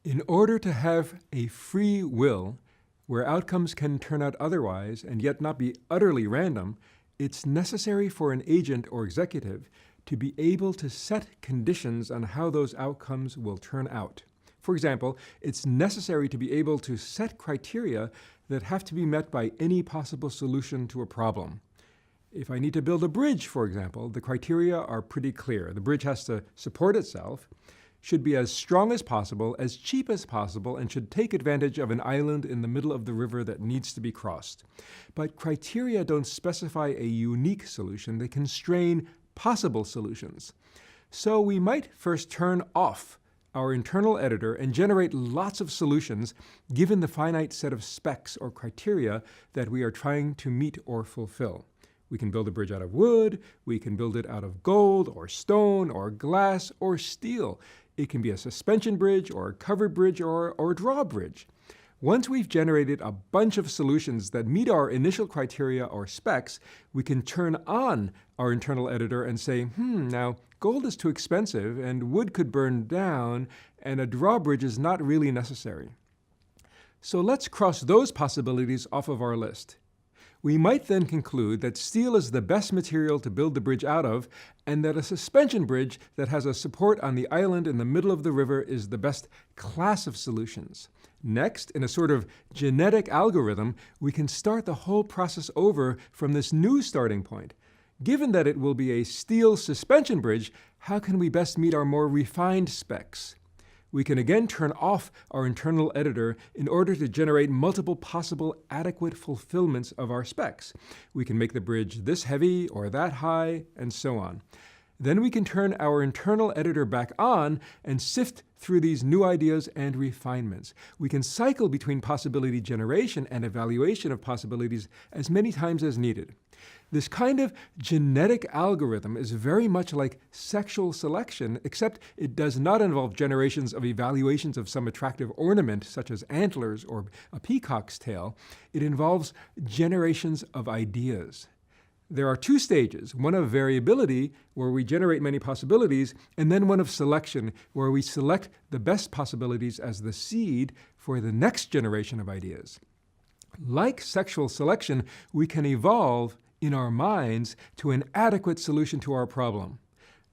In order to have a free will, where outcomes can turn out otherwise and yet not be utterly random, it's necessary for an agent or executive to be able to set conditions on how those outcomes will turn out. For example, it's necessary to be able to set criteria that have to be met by any possible solution to a problem. If I need to build a bridge, for example, the criteria are pretty clear. The bridge has to support itself, should be as strong as possible, as cheap as possible, and should take advantage of an island in the middle of the river that needs to be crossed. But criteria don't specify a unique solution. They constrain possible solutions. So we might first turn off our internal editor and generate lots of solutions given the finite set of specs or criteria that we are trying to meet or fulfill. We can build a bridge out of wood, we can build it out of gold or stone or glass or steel. It can be a suspension bridge or a covered bridge or a drawbridge. Once we've generated a bunch of solutions that meet our initial criteria or specs, we can turn on our internal editor and say, now gold is too expensive and wood could burn down and a drawbridge is not really necessary. So let's cross those possibilities off of our list. We might then conclude that steel is the best material to build the bridge out of, and that a suspension bridge that has a support on the island in the middle of the river is the best class of solutions. Next, in a sort of genetic algorithm, we can start the whole process over from this new starting point. Given that it will be a steel suspension bridge, how can we best meet our more refined specs? We can again turn off our internal editor in order to generate multiple possible adequate fulfillments of our specs. We can make the bridge this heavy or that high, and so on. Then we can turn our internal editor back on and sift through these new ideas and refinements. We can cycle between possibility generation and evaluation of possibilities as many times as needed. This kind of genetic algorithm is very much like sexual selection, except it does not involve generations of evaluations of some attractive ornament, such as antlers or a peacock's tail. It involves generations of ideas. There are two stages, one of variability, where we generate many possibilities, and then one of selection, where we select the best possibilities as the seed for the next generation of ideas. Like sexual selection, we can evolve in our minds to an adequate solution to our problem.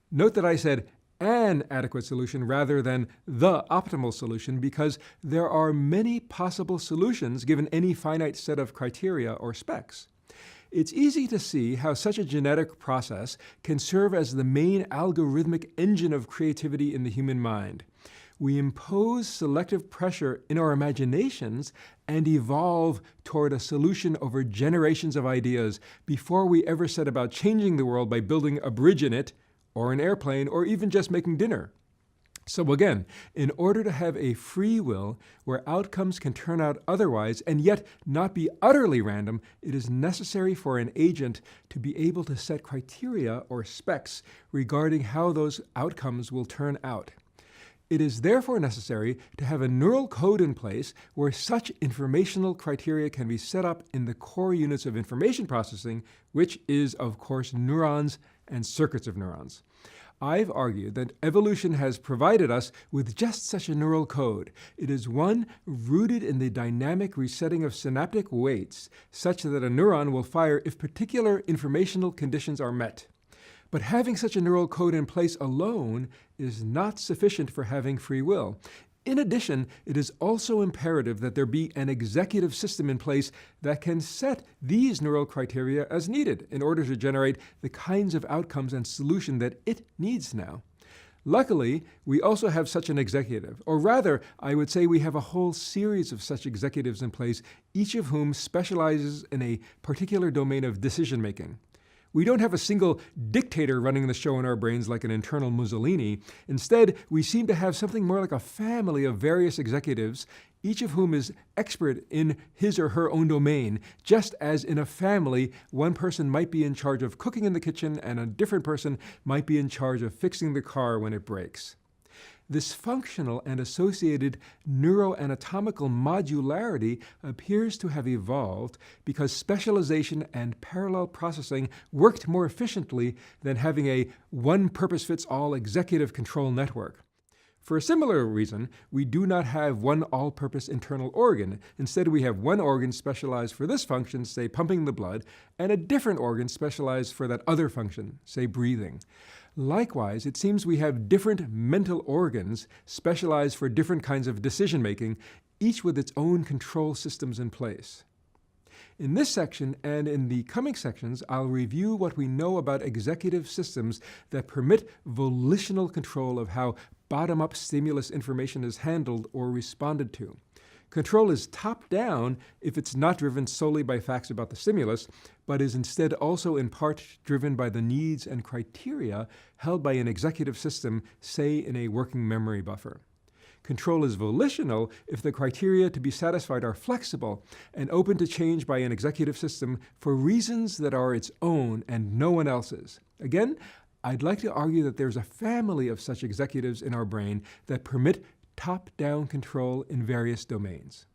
Note that I said an adequate solution rather than the optimal solution, because there are many possible solutions given any finite set of criteria or specs. It's easy to see how such a genetic process can serve as the main algorithmic engine of creativity in the human mind. We impose selective pressure in our imaginations and evolve toward a solution over generations of ideas before we ever set about changing the world by building a bridge in it, or an airplane, or even just making dinner. So again, in order to have a free will where outcomes can turn out otherwise and yet not be utterly random, it is necessary for an agent to be able to set criteria or specs regarding how those outcomes will turn out. It is therefore necessary to have a neural code in place where such informational criteria can be set up in the core units of information processing, which is, of course, neurons and circuits of neurons. I've argued that evolution has provided us with just such a neural code. It is one rooted in the dynamic resetting of synaptic weights, such that a neuron will fire if particular informational conditions are met. But having such a neural code in place alone is not sufficient for having free will. In addition, it is also imperative that there be an executive system in place that can set these neural criteria as needed in order to generate the kinds of outcomes and solution that it needs now. Luckily, we also have such an executive, or rather, I would say we have a whole series of such executives in place, each of whom specializes in a particular domain of decision-making. We don't have a single dictator running the show in our brains like an internal Mussolini. Instead, we seem to have something more like a family of various executives, each of whom is expert in his or her own domain, just as in a family, one person might be in charge of cooking in the kitchen and a different person might be in charge of fixing the car when it breaks. This functional and associated neuroanatomical modularity appears to have evolved because specialization and parallel processing worked more efficiently than having a one-purpose-fits-all executive control network. For a similar reason, we do not have one all-purpose internal organ. Instead, we have one organ specialized for this function, say pumping the blood, and a different organ specialized for that other function, say breathing. Likewise, it seems we have different mental organs specialized for different kinds of decision-making, each with its own control systems in place. In this section and in the coming sections, I'll review what we know about executive systems that permit volitional control of how bottom-up stimulus information is handled or responded to. Control is top-down if it's not driven solely by facts about the stimulus, but is instead also in part driven by the needs and criteria held by an executive system, say in a working memory buffer. Control is volitional if the criteria to be satisfied are flexible and open to change by an executive system for reasons that are its own and no one else's. Again, I'd like to argue that there's a family of such executives in our brain that permit top-down control in various domains.